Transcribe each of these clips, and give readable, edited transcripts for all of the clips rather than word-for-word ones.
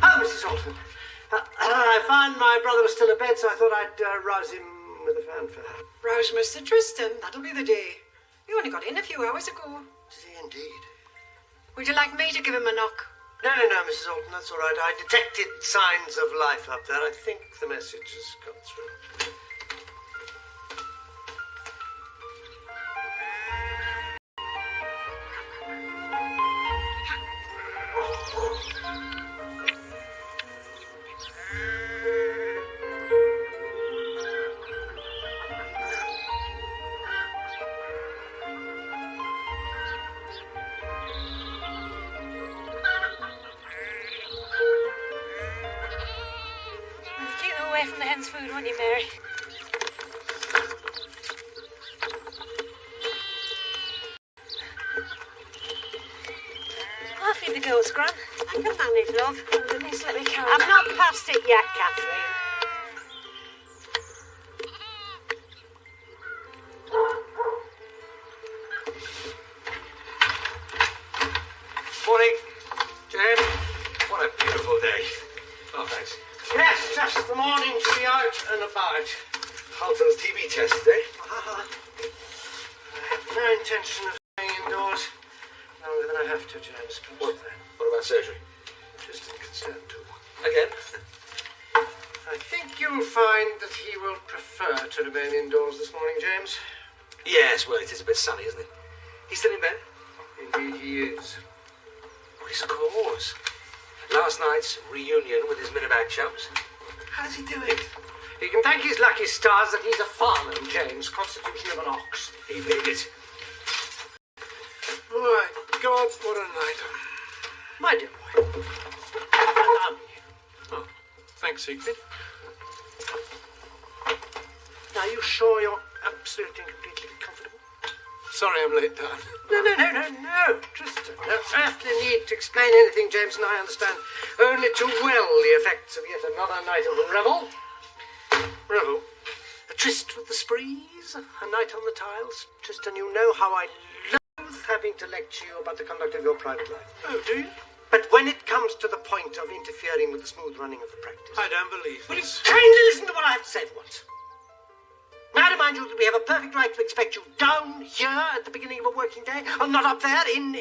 Oh, Mrs. Alton. I found my brother was still abed, so I thought I'd rouse him with a fanfare. Rouse Mr. Tristan. That'll be the day. You only got in a few hours ago. Did he indeed? Would you like me to give him a knock? No, Mrs. Alton, that's all right. I detected signs of life up there. I think the message has got through. From the hen's food, won't you, Mary? I'll feed the girls, Gran. I can manage, love. At least let me carry I've not passed it yet, Catherine. Morning, Jane. What a beautiful day. Oh, thanks. Yes, just the morning to be out and about. Halton's TB test today. I have no intention of staying indoors longer than I have to, James. What about surgery? Tristan can stand too. Again? I think you'll find that he will prefer to remain indoors this morning, James. Yes, well, it is a bit sunny, isn't it? He's still in bed? Indeed he is. What is the cause? Last night's reunion with his Minneback chums. How does he do it? He can thank his lucky stars that he's a farmer, James. Constitution of an ox. He made it. My God, what a night. My dear boy. Allow me. Oh, thanks, Siegfried. Are you sure you're absolutely and completely comfortable? Sorry I'm late, Dan. No, Tristan. No earthly need to explain anything, James, and I understand only too well the effects of yet another night of revel. Revel? A tryst with the sprees? A night on the tiles? Tristan, you know how I loathe having to lecture you about the conduct of your private life. Oh, do you? But when it comes to the point of interfering with the smooth running of the practice... I don't believe Will you this. kindly listen to what I have to say for once? May I remind you that we have a perfect right to expect you down here at the beginning of a working day, and not up there in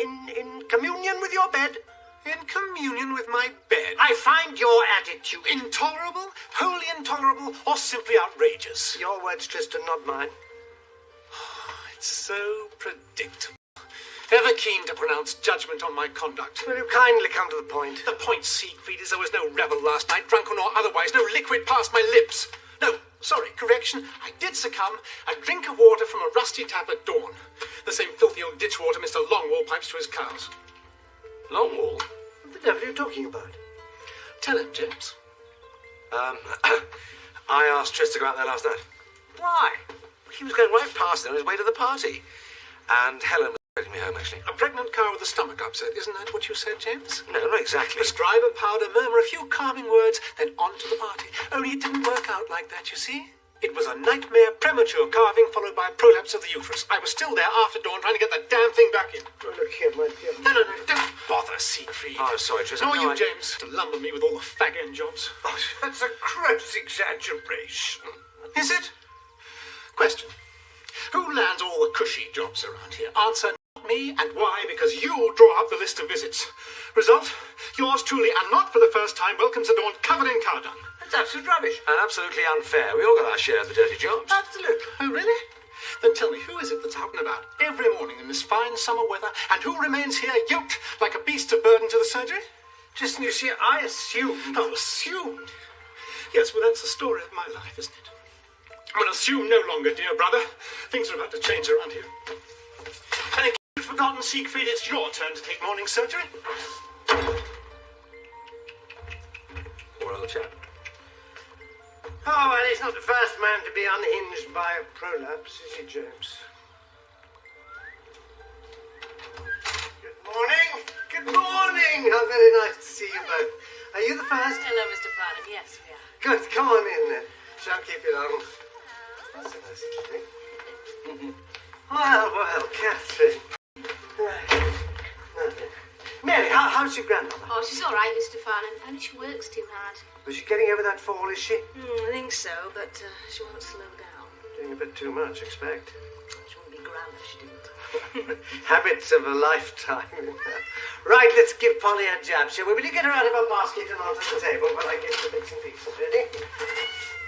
communion with your bed. In communion with my bed. I find your attitude Intolerable, wholly intolerable, or simply outrageous. Your words, Tristan, not mine. It's so predictable. Ever keen to pronounce judgment on my conduct. Will you kindly come to the point? The point, Siegfried, is there was no revel last night, drunken or otherwise, no liquid passed my lips. No, sorry, correction. I did succumb. A drink of water from a rusty tap at dawn. The same filthy old ditch water Mr. Longwall pipes to his cows. Longwall? What the devil are you talking about? Tell him, James. I asked Tris to go out there last night. Why? He was going right past it on his way to the party. And Helen was taking me home, actually. A pregnant cow with a stomach upset, isn't that what you said, James? No, not exactly. Prescribe a powder, murmur a few calming words, then on to the party. Only it didn't work out like that, you see. It was a nightmare premature carving followed by a prolapse of the uterus. I was still there after dawn trying to get the damn thing back in. Oh, look here, my dear. No, don't bother, Siegfried. Oh, sorry, Tris. Nor you, I- James, to lumber me with all the fag-end jobs. Oh, that's a gross exaggeration. Is it? Question. Who lands all the cushy jobs around here? Answer, not me, and why? Because you draw up the list of visits. Result, yours truly, and not for the first time, welcomes the dawn covered in cow dung. That's absolute rubbish. And absolutely unfair. We all got our share of the dirty jobs. Absolutely. Oh, really? Then tell me, who is it that's out and about every morning in this fine summer weather, and who remains here yoked like a beast of burden to the surgery? Just, you see, I assumed. Oh, assumed? Yes, well, that's the story of my life, isn't it? Well, assume no longer, dear brother. Things are about to change around here. And in case you've forgotten, Siegfried, it's your turn to take morning surgery. Poor old chap. Oh, well, he's not the first man to be unhinged by a prolapse, is he, James? Good morning. Good morning. How very nice to see you both. Are you the first? Hello, Mr. Farnham. Yes, we are. Good. Come on in, then. Shan't keep you long. That's a nice little thing. Well, Catherine. Right. Nothing. Mary, how's your grandmother? Oh, she's all right, Mr. Farnham. Only she works too hard. Was she getting over that fall, is she? I think so, but she won't slow down. Doing a bit too much, expect. She wouldn't be grand if she didn't. Habits of a lifetime. Right, let's give Polly a jab, shall we? Will you get her out of her basket and onto the table while I get the bits and pieces ready?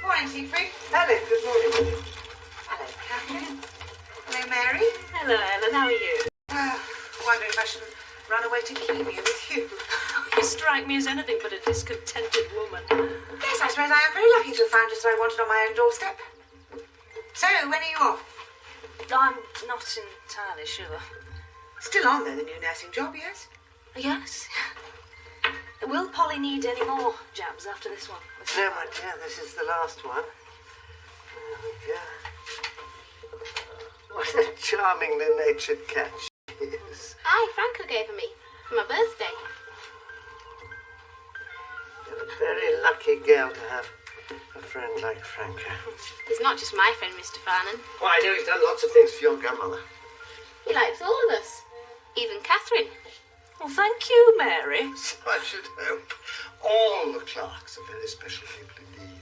Morning, Siegfried. Helen, good morning. Hello, Catherine. Hello, Mary. Hello, Ellen. How are you? Wondering if I should run away to Kenya with you. You strike me as anything but a discontented woman. Yes, I suppose I am very lucky to have found just what I wanted on my own doorstep. So, when are you off? I'm not entirely sure. Still on, though, the new nursing job, yes? Yes. Will Polly need any more jabs after this one? No, my dear, this is the last one. There we go. What a charmingly natured cat she is. Aye, Franco gave her me for my birthday. You're a very lucky girl to have a friend like Franca. He's not just my friend, Mr. Farnham. Well, I know he's done lots of things for your grandmother. He likes all of us, even Catherine. Well, thank you, Mary. So I should hope. All the Clarks are very special people indeed.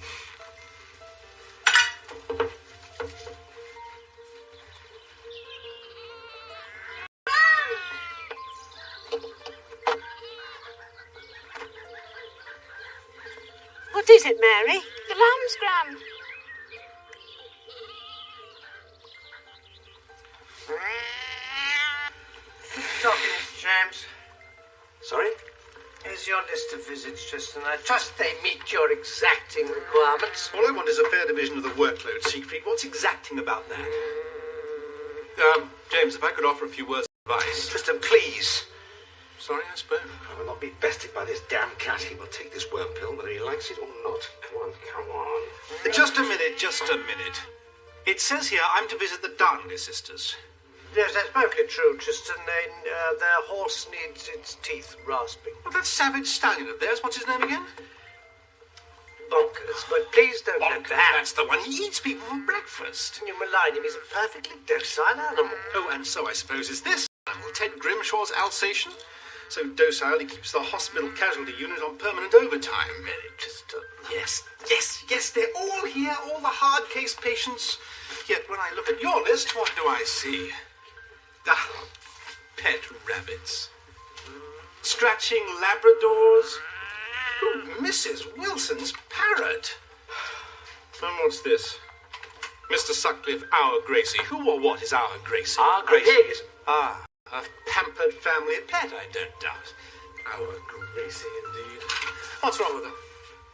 What is it, Mary? The lamb's Gran. Talking, Mr. James. Sorry? Here's your list of visits, Tristan. I trust they meet your exacting requirements. All I want is a fair division of the workload, Siegfried. What's exacting about that? James, if I could offer a few words of advice. Tristan, please. Sorry, I spoke. I will not be bested by this damn cat. He will take this worm pill whether he likes it or not. Come on, come on. Just a minute. It says here I'm to visit the Darnley sisters. Yes, that's perfectly true, Tristan. Their horse needs its teeth rasping. Well, that savage stallion of theirs, what's his name again? Bonkers, but please don't let Bonk, that. that's the one. He eats people for breakfast. You malign him. He's a perfectly docile animal. Oh, and so I suppose is this animal, Ted Grimshaw's Alsatian? So docile he keeps the hospital casualty unit on permanent overtime. Really, Tristan. Yes, they're all here, all the hard case patients. Yet when I look at your list, what do I see? Pet rabbits. Scratching Labradors. Ooh, Mrs. Wilson's parrot. And what's this? Mr. Sutcliffe, our Gracie. Who or what is our Gracie? Our Gracie is... A pampered family pet, I don't doubt. Our Gracie, indeed. What's wrong with her?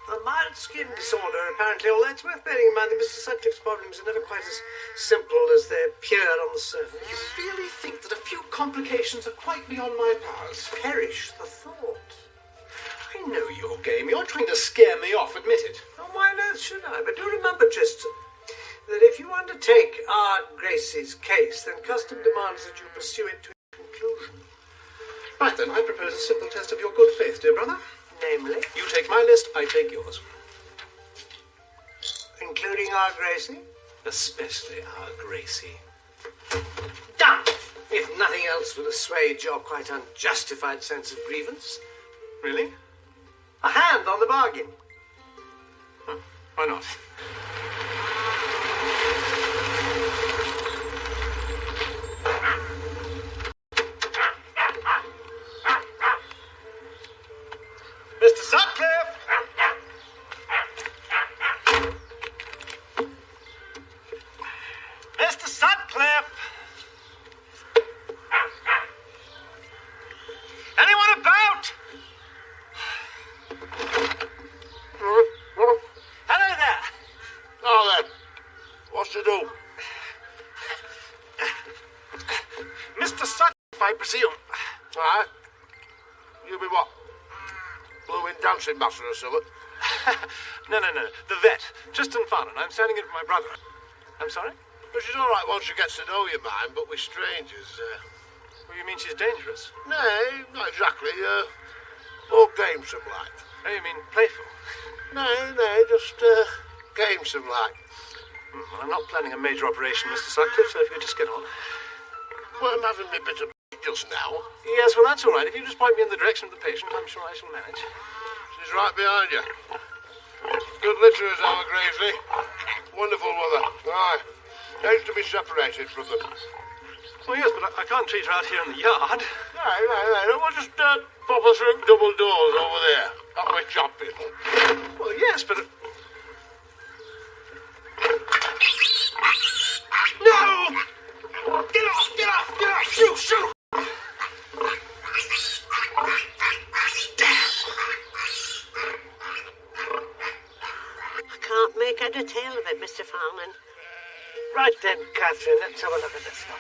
A mild skin disorder, apparently, although it's worth bearing in mind that Mr. Sutcliffe's problems are never quite as simple as they appear on the surface. You really think that a few complications are quite beyond my powers? Perish the thought. I know your game. You're trying to scare me off, admit it. Oh, why on earth should I? But do remember, Tristan, that if you undertake our Gracie's case, then custom demands that you pursue it to its conclusion. Right then, I propose a simple test of your good faith, dear brother. Namely, You take my list, I take yours. including our Gracie. Especially our Gracie. Done! If nothing else will assuage your quite unjustified sense of grievance. Really? A hand on the bargain. Why not? Mr. Sutcliffe, I presume. Aye. You be what? Blooming dancing master or something? No. The vet, Tristan Farnan. I'm standing in for my brother. I'm sorry? Well, she's all right once she gets to know you, mind, but we're strangers. Well, you mean she's dangerous? No, not exactly. More gamesome like. Oh, you mean playful? No, just gamesome like. Well, I'm not planning a major operation, Mr. Sutcliffe, so if you just get on. Well, I'm having my bit of just now. Yes, well, that's all right. If you just point me in the direction of the patient, I'm sure I shall manage. She's right behind you. Good litterers, our Graveley. Wonderful mother. Aye. Aims to be separated from them. Well, yes, but I can't treat her out here in the yard. No. We'll just pop her through double doors over there. Up with chopping. Well, yes, but... No! Get off! Shoot! I can't make out a tale of it, Mr. Farnan. Right then, Catherine, let's have a look at this one.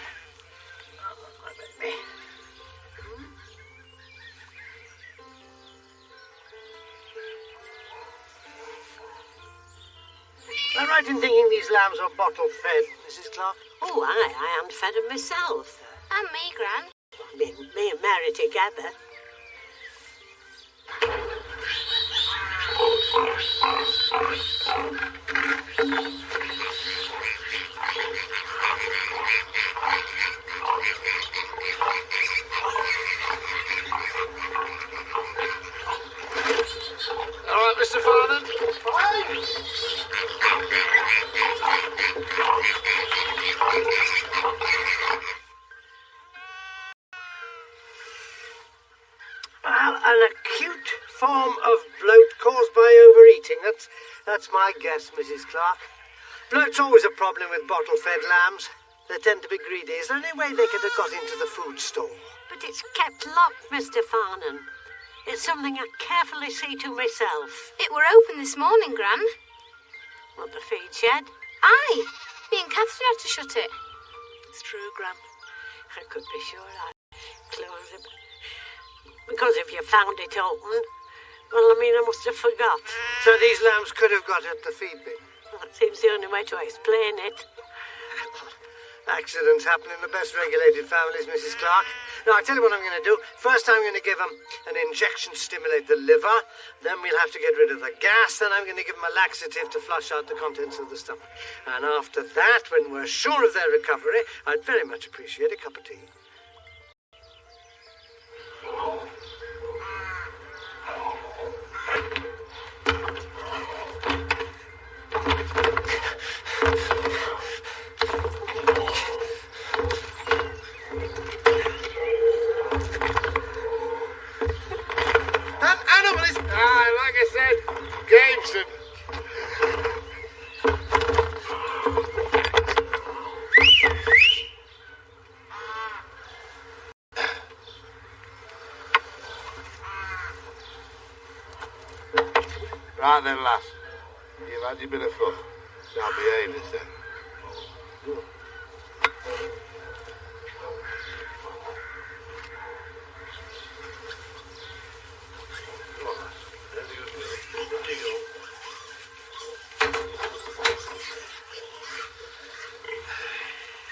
Am I right in thinking these lambs are bottle fed, Mrs. Clark? Oh, I am fed them myself. And me, Gran. Me and Mary together. All right, Mr. Farnan? Well, an acute form of bloat caused by overeating. That's my guess, Mrs. Clark. Bloat's always a problem with bottle-fed lambs. They tend to be greedy. Is there any way they could have got into the food store? But it's kept locked, Mr. Farnan. It's something I carefully see to myself. It were open this morning, Gran. What, the feed shed? Aye. Me and Catherine had to shut it. It's true, Gran. I could be sure I closed it. Because if you found it open, well, I must have forgot. So these lambs could have got at the feed bin. Well, that seems the only way to explain it. Accidents happen in the best regulated families, Mrs. Clark. Now, I'll tell you what I'm going to do. First, I'm going to give them an injection to stimulate the liver. Then we'll have to get rid of the gas. Then I'm going to give them a laxative to flush out the contents of the stomach. And after that, when we're sure of their recovery, I'd very much appreciate a cup of tea. Like I said, gamesome. Right then, lass. You've had your bit of fun. Now behave yourself.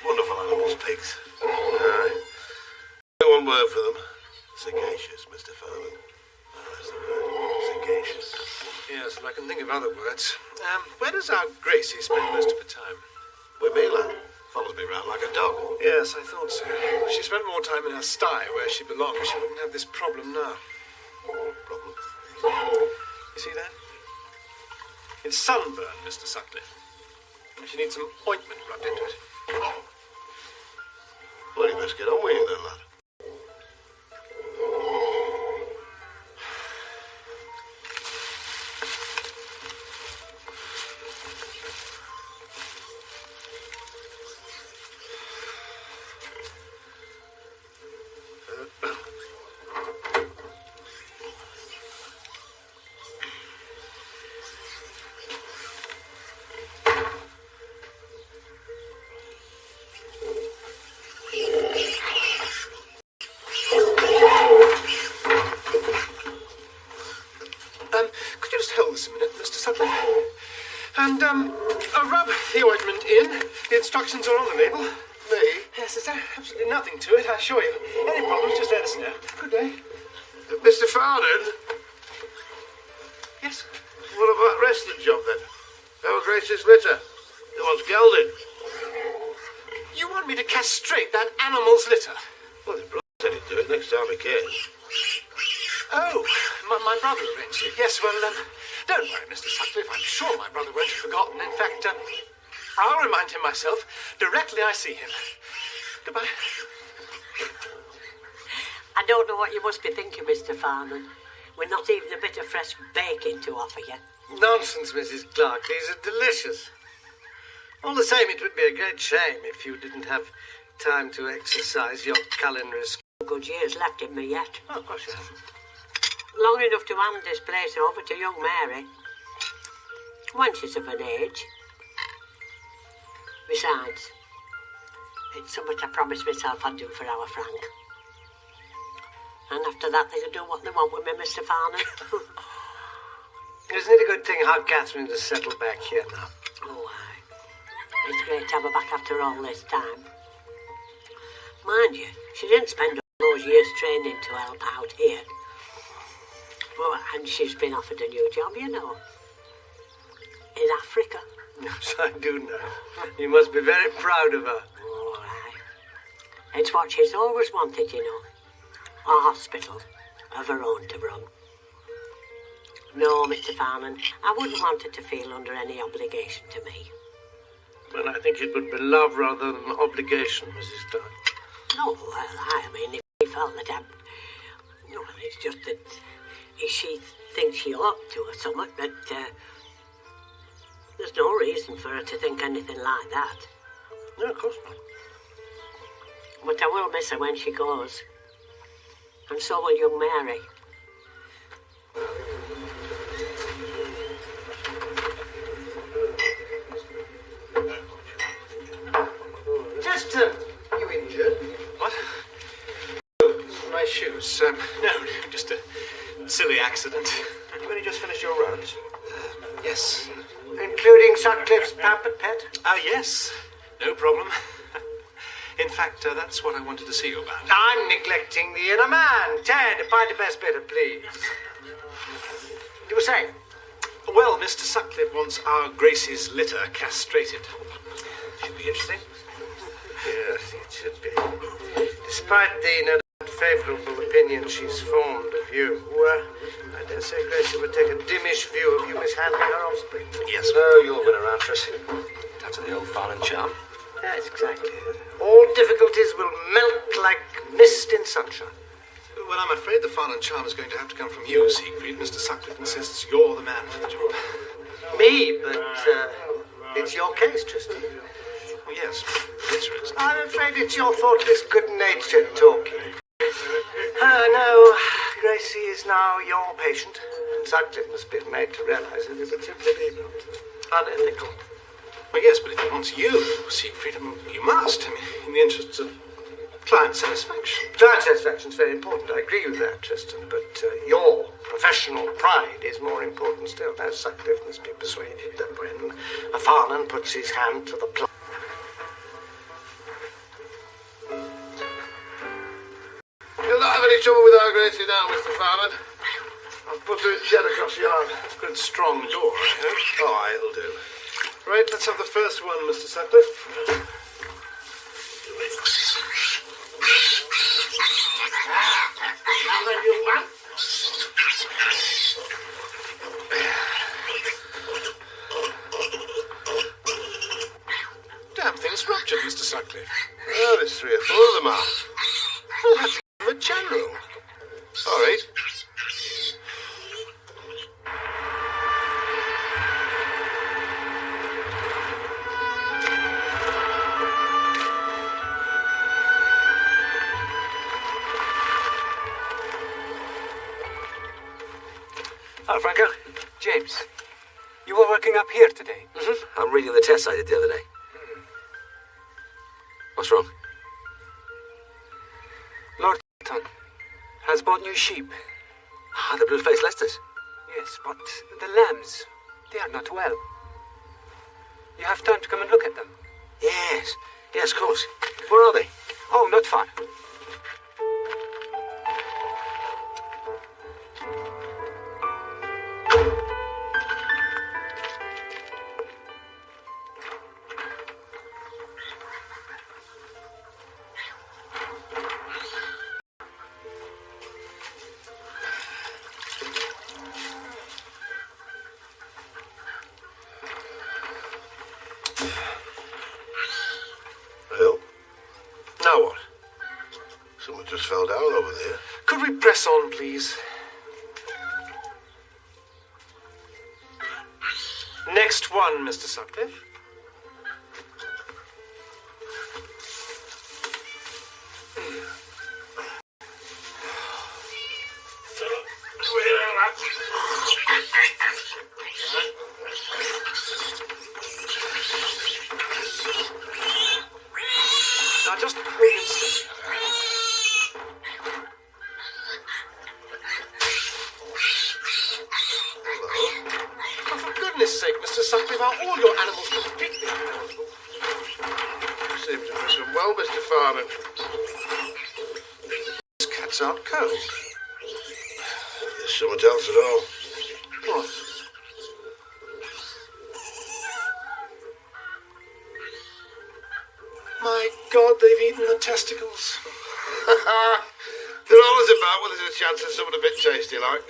Wonderful animals, pigs. Aye. One word for them. Sagacious, Mr. Farnan. That's the word. Sagacious. Yes, well, I can think of other words. Where does our Gracie spend most of her time? With me, lad. Follows me round like a dog. Yes, I thought so. If she spent more time in her sty where she belongs, she wouldn't have this problem now. Problem. You see that? It's sunburn, Mr. Sutcliffe. She needs some ointment rubbed into it. Well, you best get on with it then, lad. instructions are on the label. Me? Yes, there's absolutely nothing to it, I assure you. Any problems, just let us know. Good day. Mr. Farnan? Yes? What about the rest of the job, then? Our Grace's litter. It wants gelding. You want me to castrate that animal's litter? Well, his brother said he'd do it next time he came. Oh, my brother arranged it. Yes, well, don't worry, Mr. Sutcliffe. I'm sure my brother won't have forgotten. In fact, I'll remind him myself directly I see him. Goodbye. I don't know what you must be thinking, Mr. Farnan. We're not even a bit of fresh bacon to offer you. Nonsense, Mrs. Clark. These are delicious. All the same, it would be a great shame if you didn't have time to exercise your culinary skills. Good years left in me yet. Oh, of course you have. Long enough to hand this place over to young Mary. When she's of an age. Besides, it's something I promised myself I'd do for our Frank. And after that, they can do what they want with me, Mr. Farnan. Isn't it a good thing how Catherine has settled back here now? Oh, aye. It's great to have her back after all this time. Mind you, she didn't spend all those years training to help out here. Oh, and she's been offered a new job, you know. In Africa. Yes, I do know. You must be very proud of her. Oh, aye. It's what she's always wanted, you know. A hospital of her own to run. No, Mr. Farnan, I wouldn't want her to feel under any obligation to me. Well, I think it would be love rather than obligation, Mrs. Stark. No, well, I mean, if he felt that I'm... No, it's just that if she thinks she ought to or something, but there's no reason for her to think anything like that. No, of course not. But I will miss her when she goes. And so will young Mary. Chester, you injured? What? My shoes. No, just a silly accident. You've only just finished your rounds. Yes. Including Sutcliffe's pampered pet? Yes. No problem. In fact, that's what I wanted to see you about. I'm neglecting the inner man. Ted, find a best better, please. You were saying? Well, Mr. Sutcliffe wants our Gracie's litter castrated. Should be interesting. Yes, it should be. Despite the no doubt favourable opinion she's formed of you, I dare say Gracie would take a dimmish view of you mishandling her offspring. Yes. No, you've been around, Tris. That's the old Farnan charm. Yes, exactly. All difficulties will melt like mist in sunshine. Well, I'm afraid the Farnan charm is going to have to come from you, Siegfried. Mr. Sutcliffe insists you're the man for the job. Me? But it's your case, Tristan. Yes, interesting. I'm afraid it's your thoughtless good-natured talking. No, Gracie is now your patient, and Sutcliffe must be made to realise that it would simply be unethical. Well, yes, but if he wants you, Siegfried, you must. I mean, in the interests of client satisfaction. Client satisfaction is very important. I agree with that, Tristan. But your professional pride is more important still. Now, Sutcliffe must be persuaded that when a Farnan puts his hand to the plough. You'll not have any trouble with our Gracie now, Mr. Farnan. I've put her in shed across the yard. Good strong door, I hope. Oh, aye, it'll do. Right, let's have the first one, Mr. Sutcliffe. Now then, young man. Damn thing's ruptured, Mr. Sutcliffe. Oh, there's 3 or 4 of them out. Well, that's a general. All right. Hello, Franco. James, you were working up here today. Mm-hmm. I'm reading the test I did the other day. What's wrong? Lord has bought new sheep. Ah, the blue-faced Leicesters. Yes, but the lambs, they are not well. You have time to come and look at them. Yes. Yes, of course. Where are they? Oh, not far. Well, now what? Someone just fell down over there. Could we press on, please? Next one, Mr. Sutcliffe. Now just wait and see. Oh, for goodness sake, Mr. Sutcliffe, are all your animals completely unhelpful? You seem to miss them well, Mr. Farman. This cat's out cold. There's something else at all. What? My God, they've eaten the testicles. They're always about when there's a chance of something a bit tasty like.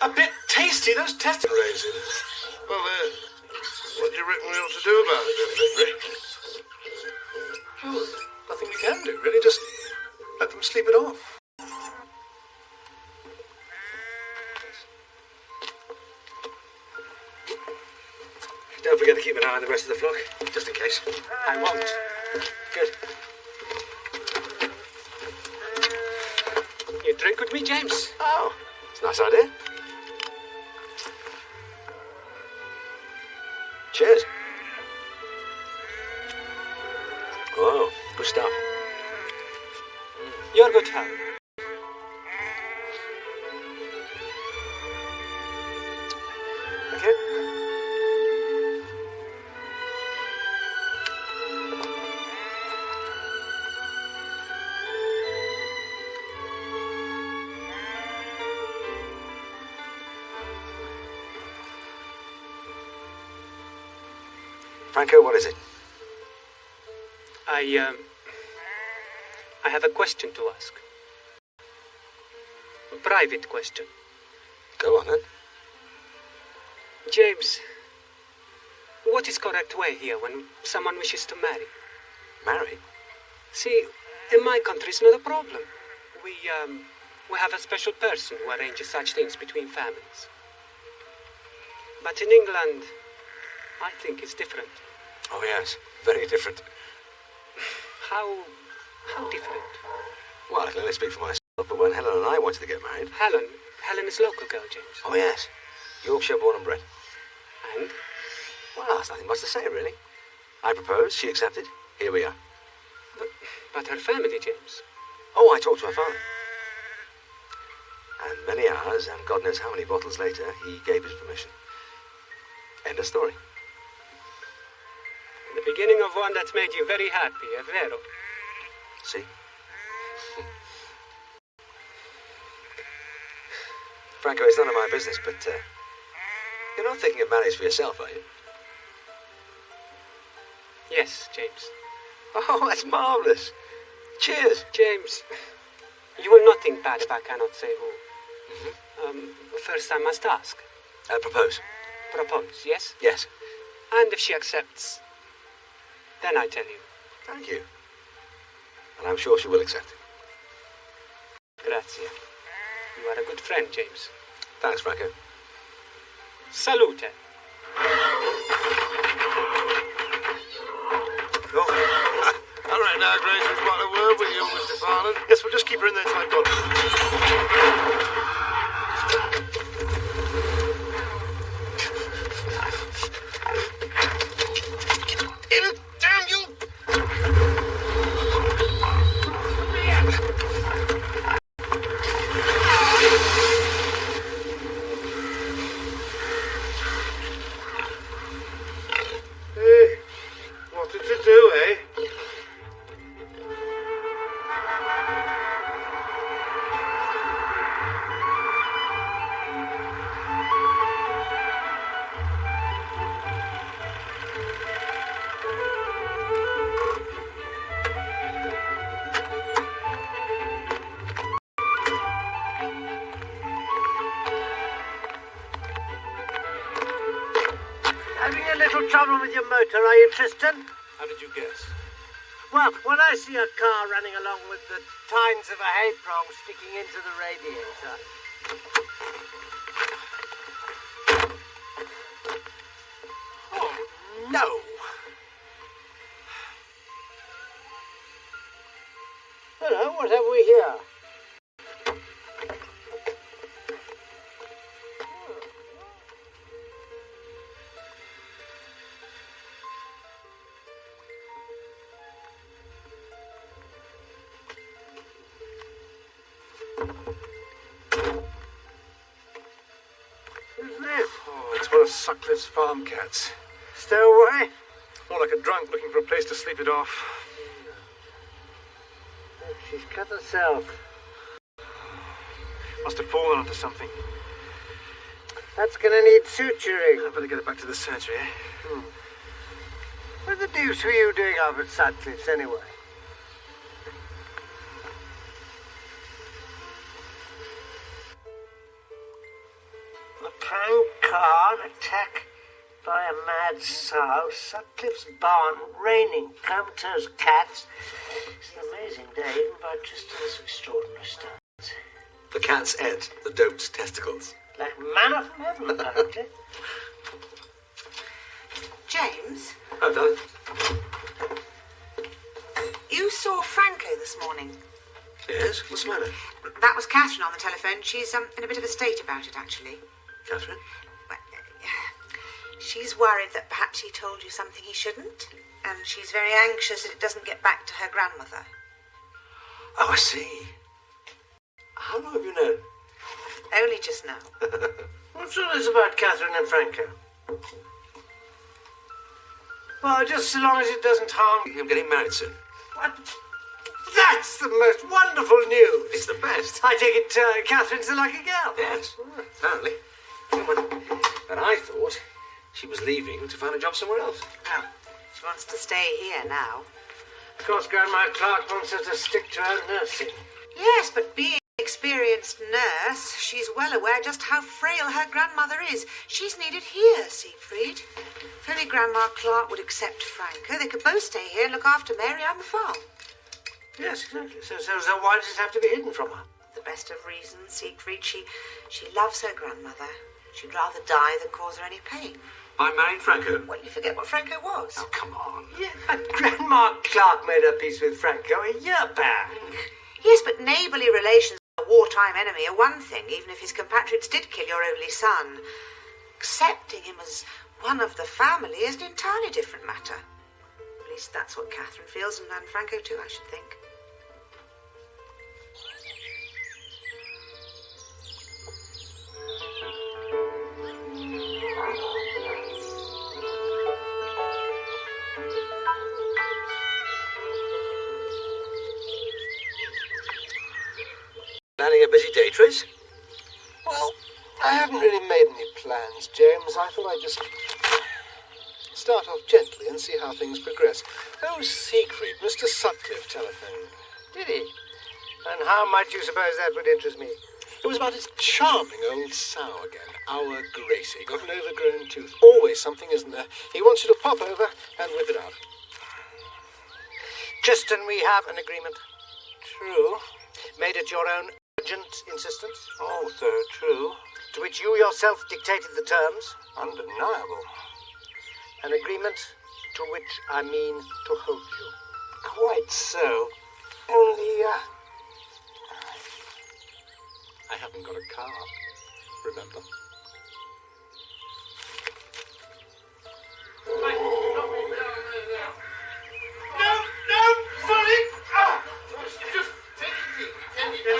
A bit tasty, those testicles. Raisin. Well, what do you reckon we ought to do about it then, Henry? Well, nothing we can do, really. Just let them sleep it off. Don't forget to keep an eye on the rest of the flock, just in case. I won't. Good. You drink with me, James? Oh, it's a nice idea. Cheers. Oh, good stuff. You're good health. Okay. Franco, what is it? I have a question to ask. A private question. Go on then. James, what is correct way here when someone wishes to marry? Marry? See, in my country it's not a problem. We have a special person who arranges such things between families. But in England, I think it's different. Oh yes, very different. How different? Well, I can only speak for myself, but when Helen and I wanted to get married... Helen is local girl, James. Oh yes, Yorkshire born and bred. And? Well, there's nothing much to say, really. I proposed, she accepted. Here we are. But her family, James. Oh, I talked to her father. And many hours, and God knows how many bottles later, he gave his permission. End of story. The beginning of one that made you very happy, è vero? See? Franco, it's none of my business, but you're not thinking of marriage for yourself, are you? Yes, James. Oh, that's marvellous. Cheers. James, you will not think bad if I cannot say who. First I must ask. Propose. Propose, yes? Yes. And if she accepts, then I tell you. Thank you. And I'm sure she will accept. Grazie. You are a good friend, James. Thanks, Franco. Salute. Oh. All right, now, Grace, we've got a word with you, Mr. Farland. Yes, we'll just keep her in there till I've gone. Damn you! Hey, what did you do, eh? trouble with your motor, are you, Tristan? How did you guess? Well, when I see a car running along with the tines of a hay prong sticking into the radiator... Oh, no. Hello, what have we here? Who's this? Oh, it's one of Sutcliffe's farm cats. Stowaway? More like a drunk looking for a place to sleep it off. She's cut herself. Must have fallen onto something. That's going to need suturing. I better get it back to the surgery, eh? What the deuce were you doing up at Sutcliffe's anyway? A prank car, attack by a mad sow, Sutcliffe's barn, raining, comatose cats. It's an amazing day, even by Tristan's extraordinary standards. The cat's ate the doped testicles. Like manna from heaven, apparently. James, Oh, darling. you saw Franco this morning. Yes? What's the matter? That was Catherine on the telephone. She's in a bit of a state about it, actually. Catherine? Well, she's worried that perhaps he told you something he shouldn't, and she's very anxious that it doesn't get back to her grandmother. Oh, I see. How long have you known? Only just now. What's all this about Catherine and Franco? Well, just so long as it doesn't harm... I'm getting married soon. What? That's the most wonderful news. It's the best. I take it Catherine's the lucky girl. Yes, apparently. And I thought she was leaving to find a job somewhere else. Oh, she wants to stay here now. Of course, Grandma Clark wants her to stick to her nursing. Yes, but being an experienced nurse, she's well aware just how frail her grandmother is. She's needed here, Siegfried. If only Grandma Clark would accept Franco, they could both stay here and look after Mary and the farm. Yes, exactly. So why does it have to be hidden from her? The best of reasons, Siegfried. She loves her grandmother. She'd rather die than cause her any pain. By marrying Franco? Well, you forget what Franco was. Oh, come on. Yeah, but Grandma Clark made her peace with Franco a year back. Yes, but neighbourly relations with a wartime enemy are one thing, even if his compatriots did kill your only son. Accepting him as one of the family is an entirely different matter. At least that's what Catherine feels, and Franco too, I should think. Planning a busy day, Trace? Well, I haven't really made any plans, James. I thought I'd just start off gently and see how things progress. Oh, Siegfried, Mr. Sutcliffe telephoned. Did he? And how might you suppose that would interest me? It was about his charming old sow again, our Gracie. Got an overgrown tooth. Always something, isn't there? He wants you to pop over and whip it out. Tristan, we have an agreement. True. Made at your own urgent insistence. Also true. To which you yourself dictated the terms. Undeniable. An agreement to which I mean to hold you. Quite so. Only, I haven't got a car, remember? No, sorry! Just take it easy. Can you do it?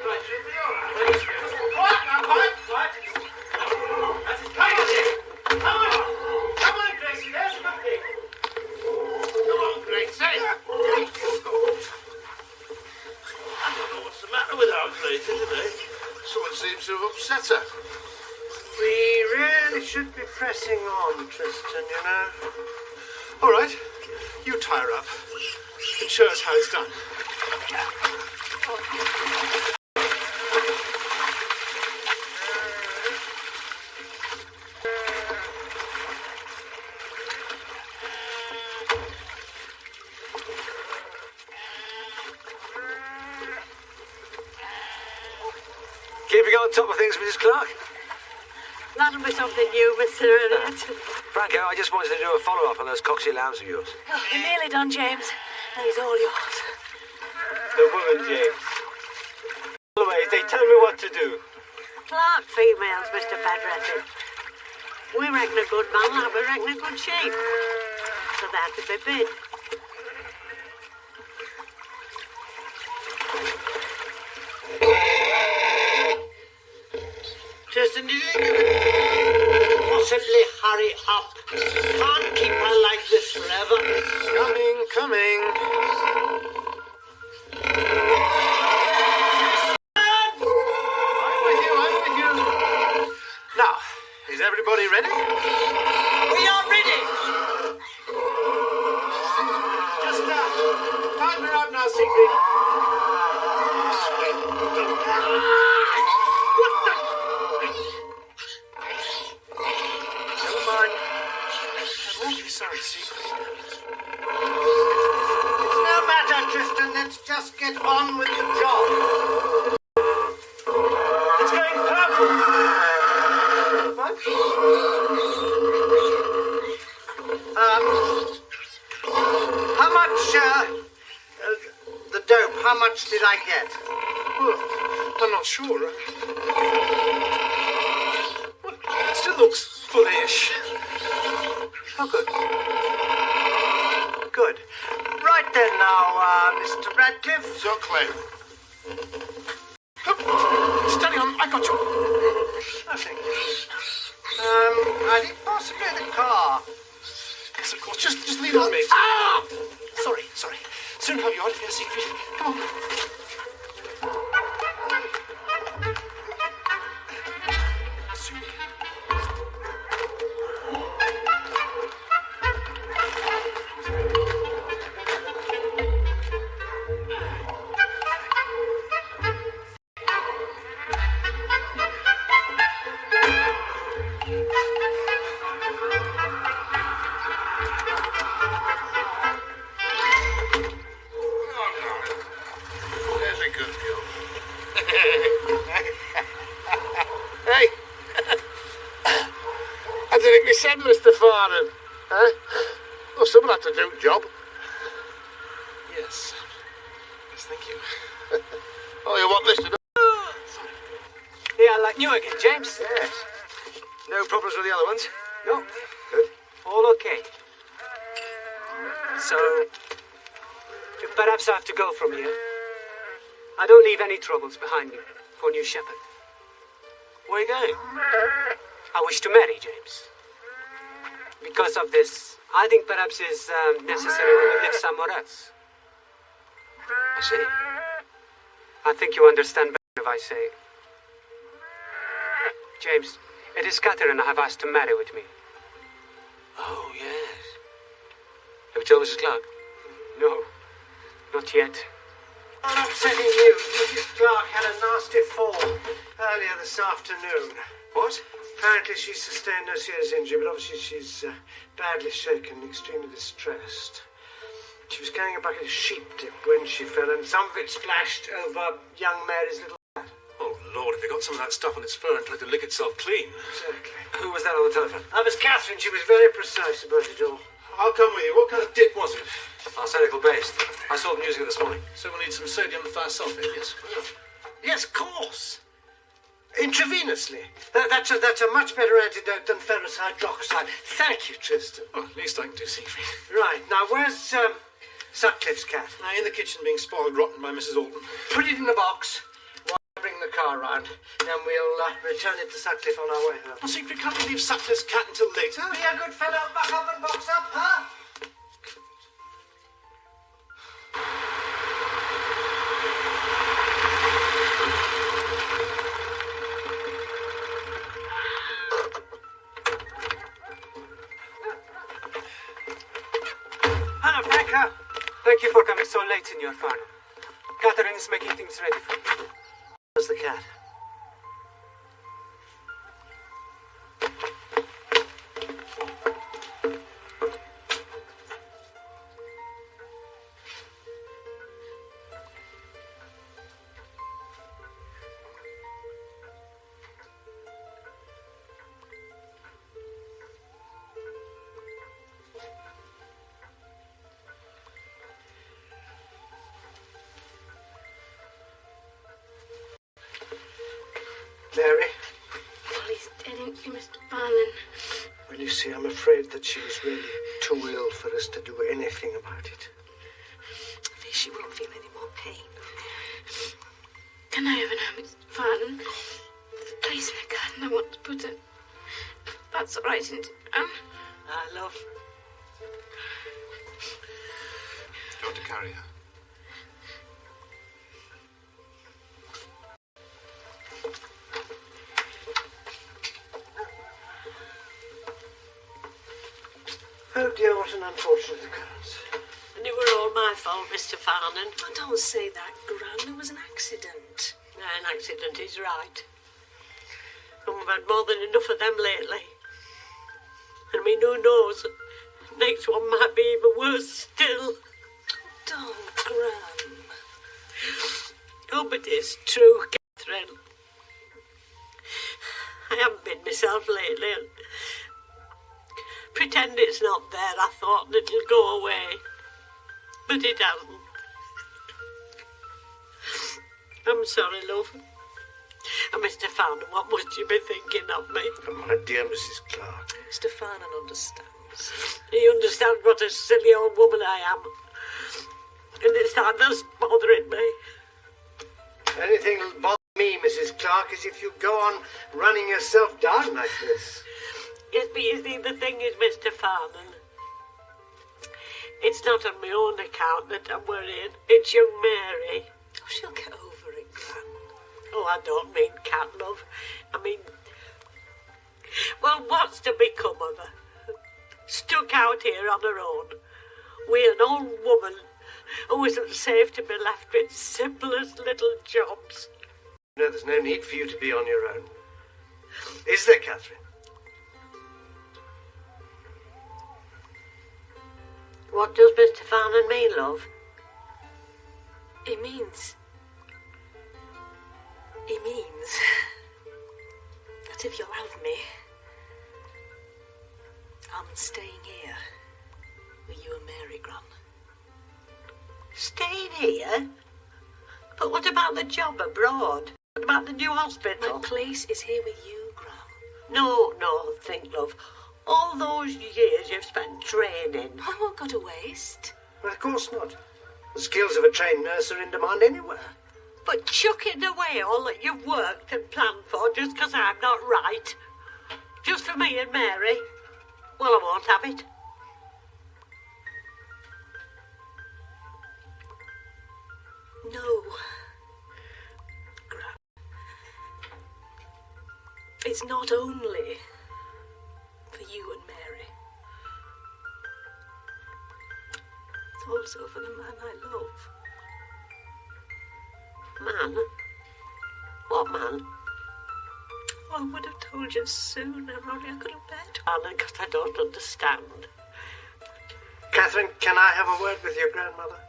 Right, she'll be all right. Quiet now, quiet. That's it. Come on, Gracie, there's a good thing. Come on, Gracie. I don't know what's the matter with our Gracie today. Someone seems to have upset her. We really should be pressing on, Tristan, you know. All right, you tie her up and show us how it's done. Keeping on top of things, Mrs. Clark? That'll be something new, Mr. Elliot. Franco, I just wanted to do a follow-up on those coxy lambs of yours. Oh, you're nearly done, James. And he's all yours. The woman, James. Always, they tell me what to do. Clark females, Mr. Padretti. We reckon a good man will have a reckon a good sheep. So that to be bid. Tristan, do you think you could possibly hurry up? Can't keep her like this forever. Coming. I'm with you. Now, is everybody ready? We are ready. Just time her out now, Siegfried. Never mind. I'm awfully sorry, Siegfried. It's no matter, Tristan. Let's just get on with the job. It's going purple. What? How much, the dope, how much did I get? Well, I'm not sure. Well, it still looks fully-ish. Oh, good. Good. Right then now, Mr. Radcliffe. So, Clay. Steady on, I got you. Oh, thank you. I think possibly the car. Yes, of course. Just lean on me. Ah! Sorry. Soon have you out of here, Siegfried. Come on. Soon. There's a good girl. Hey. I didn't we said, Mr. Farnan? Huh? Well, someone had to do the job. Yes. Yes, thank you. Oh, you want this to do? Yeah, like new again, James. Yes. No problems with the other ones? No, Good. all okay. So, if perhaps I have to go from here, I don't leave any troubles behind me for new shepherd. Where are you going? I wish to marry James. Because of this, I think perhaps it's necessary we live somewhere else. I see. I think you understand better if I say. James, it is Catherine I have asked to marry with me. Oh, yes. Have you told Mrs. Clark? No, not yet. Upsetting news. Mrs. Clark had a nasty fall earlier this afternoon. What? Apparently she sustained no serious injury, but obviously she's badly shaken, extremely distressed. She was carrying a bucket of sheep dip when she fell, and some of it splashed over young Mary's little hat. Oh, Lord, if it got some of that stuff on its fur and tried to lick itself clean. Exactly. Who was that on the telephone? That was Catherine. She was very precise about it all. I'll come with you. What kind of dip was it? Arsenical based. I saw them using it this morning. So we'll need some sodium thiosulfate, yes? Yes, of course. Intravenously. That's a much better antidote than ferrous hydroxide. Thank you, Tristan. Well, at least I can do Siegfried. Right, now where's Sutcliffe's cat? In the kitchen being spoiled rotten by Mrs. Alton. Put it in the box while I bring the car round. Then we'll return it to Sutcliffe on our way home. Well, Siegfried, can't we leave Sutcliffe's cat until later? Be a good fellow, buck up and box up, huh? Hello, Becca. Thank you for coming so late in your farm. Catherine is making things ready for you. Where's the cat? see, I'm afraid that she's really too ill for us to do anything about it. At least she won't feel any more pain. Can I have an arm? It's fine. There's a place in the garden I want to put it. That's all right, isn't it? Love. Do you want to carry her? Oh dear, what an unfortunate occurrence. And it were all my fault, Mr. Farnan. Oh, don't say that, Gran. It was an accident. An accident is right. And we've had more than enough of them lately. I mean, who knows? Next one might be even worse still. Don't, Gran. Oh, but it's true, Catherine. I haven't been myself lately. And pretend it's not there. I thought that it'll go away. But it hasn't. I'm sorry, love. And Mr. Farnan, what must you be thinking of me? Oh, my dear Mrs. Clark. Mr. Farnan understands. He understands what a silly old woman I am. And it's that that's bothering me. Anything that'll bother me, Mrs. Clark, is if you go on running yourself down like this. Yes, but you see, the thing is, Mr. Farnan, it's not on my own account that I'm worrying. It's young Mary. Oh, she'll get over it, Gran. Oh, I don't mean cat love. I mean, well, what's to become of her? Stuck out here on her own. With an old woman who isn't safe to be left with simplest little jobs. No, there's no need for you to be on your own. Is there, Catherine? What does Mr. Farnan mean, love? He means that if you'll have me, I'm staying here with you and Mary, Gran. Staying here? But what about the job abroad? What about the new hospital? My place is here with you, Gran. No, think, love. All those years you've spent training. I won't go to waste. Well, of course not. The skills of a trained nurse are in demand anywhere. But chucking away all that you've worked and planned for just because I'm not right. Just for me and Mary. Well, I won't have it. No. Gran. It's not only for you and Mary. It's also for the man I love. Man? What man? Oh, I would have told you sooner, only I couldn't bear to. Alan, because I don't understand. Catherine, can I have a word with your grandmother?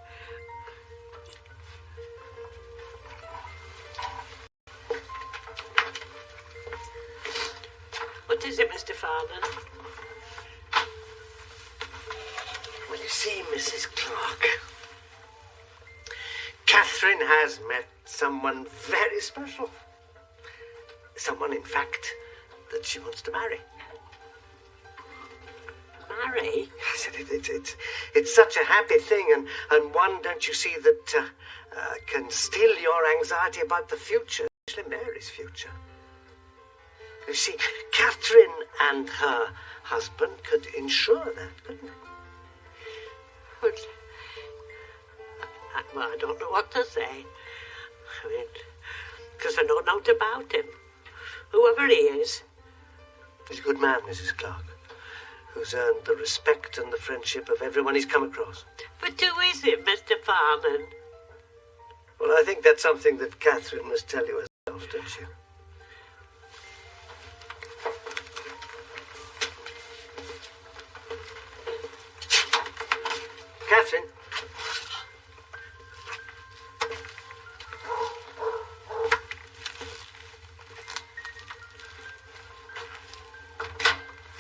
What is it, Mr. Farnan? Well, you see, Mrs. Clark, Catherine has met someone very special. Someone, in fact, that she wants to marry. Marry? Yes, it's such a happy thing, and one, don't you see, that can still your anxiety about the future, especially Mary's future. You see, Catherine and her husband could ensure that, couldn't they? Well, I don't know what to say. I mean, because I know naught about him. Whoever he is. He's a good man, Mrs. Clark, who's earned the respect and the friendship of everyone he's come across. But who is it, Mr. Farnan? Well, I think that's something that Catherine must tell you herself, don't you? Catherine?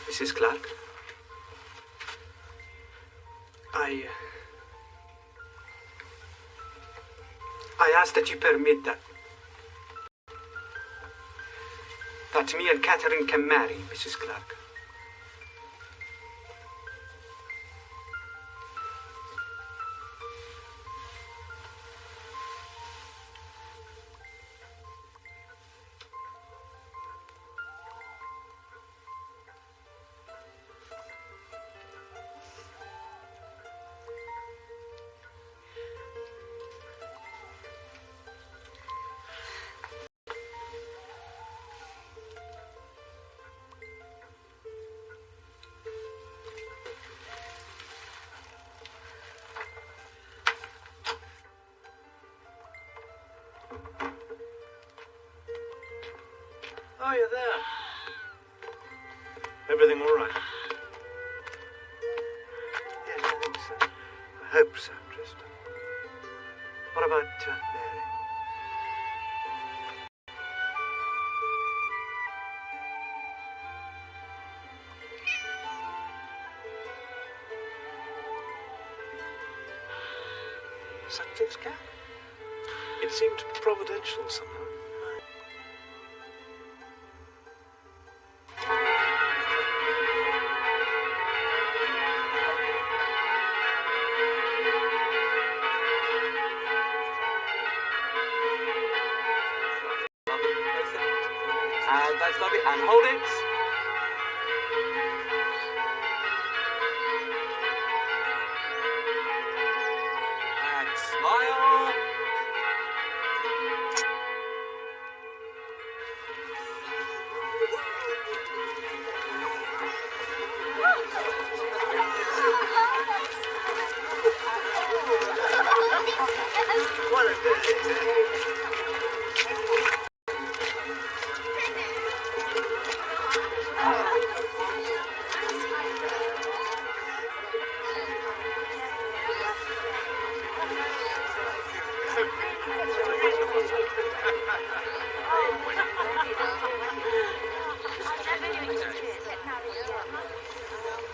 Mrs. Clark? I ask that you permit that me and Catherine can marry, Mrs. Clark. Oh, you're there. Everything all right? Yes, I think so. I hope so, Tristan. What about Mary? Something's gone. It seemed providential somehow. And that's lovely. And hold it. And smile. What a day.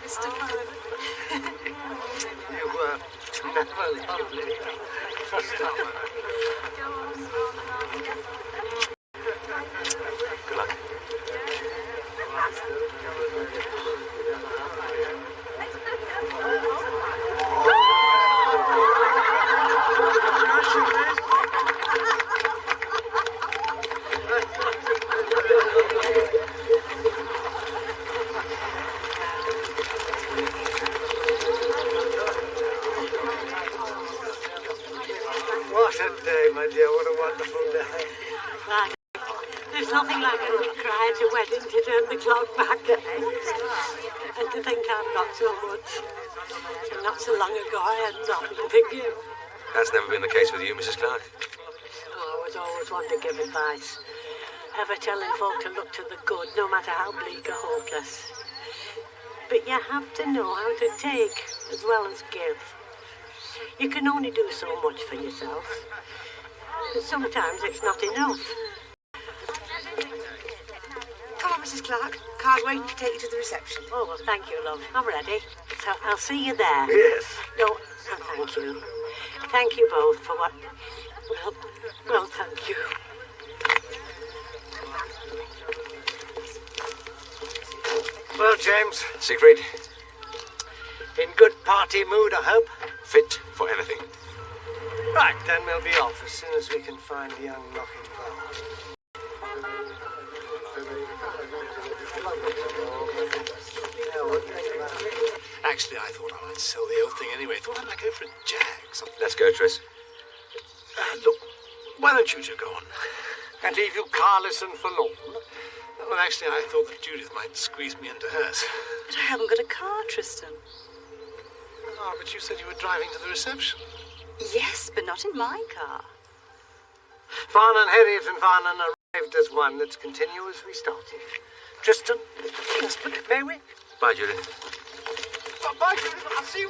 Mr. Fine. You were never lovely. Good luck. What a day, my dear. What a wonderful day. Right. There's nothing like a good cry at a wedding to turn the clock back. And to think I've got so much. And not so long ago I had nothing to give. That's never been the case with you, Mrs. Clark. Oh, I was always one to give advice. Ever telling folk to look to the good, no matter how bleak or hopeless. But you have to know how to take as well as give. You can only do so much for yourself. And sometimes it's not enough. Come on, Mrs. Clark. Car's waiting to take you to the reception. Oh, well, thank you, love. I'm ready. So I'll see you there. Yes. No, thank you. Thank you both for what... Well, thank you. Well, James, Siegfried, in good party mood, I hope. fit for anything. Right, then we'll be off as soon as we can find the unlocking valve. Actually, I thought I might sell the old thing anyway. Thought I might go for a jag. Let's go, Tris. Look, why don't you two go on? And leave you carless and forlorn? Well, actually, I thought that Judith might squeeze me into hers. But I haven't got a car, Tristan. Oh, but you said you were driving to the reception. Yes, but not in my car. Farnan, Harriet and Farnan arrived as one. Let's continue as we started. Tristan, Kingsford, may we? Bye, Judith. Bye, Judith. I'll see you.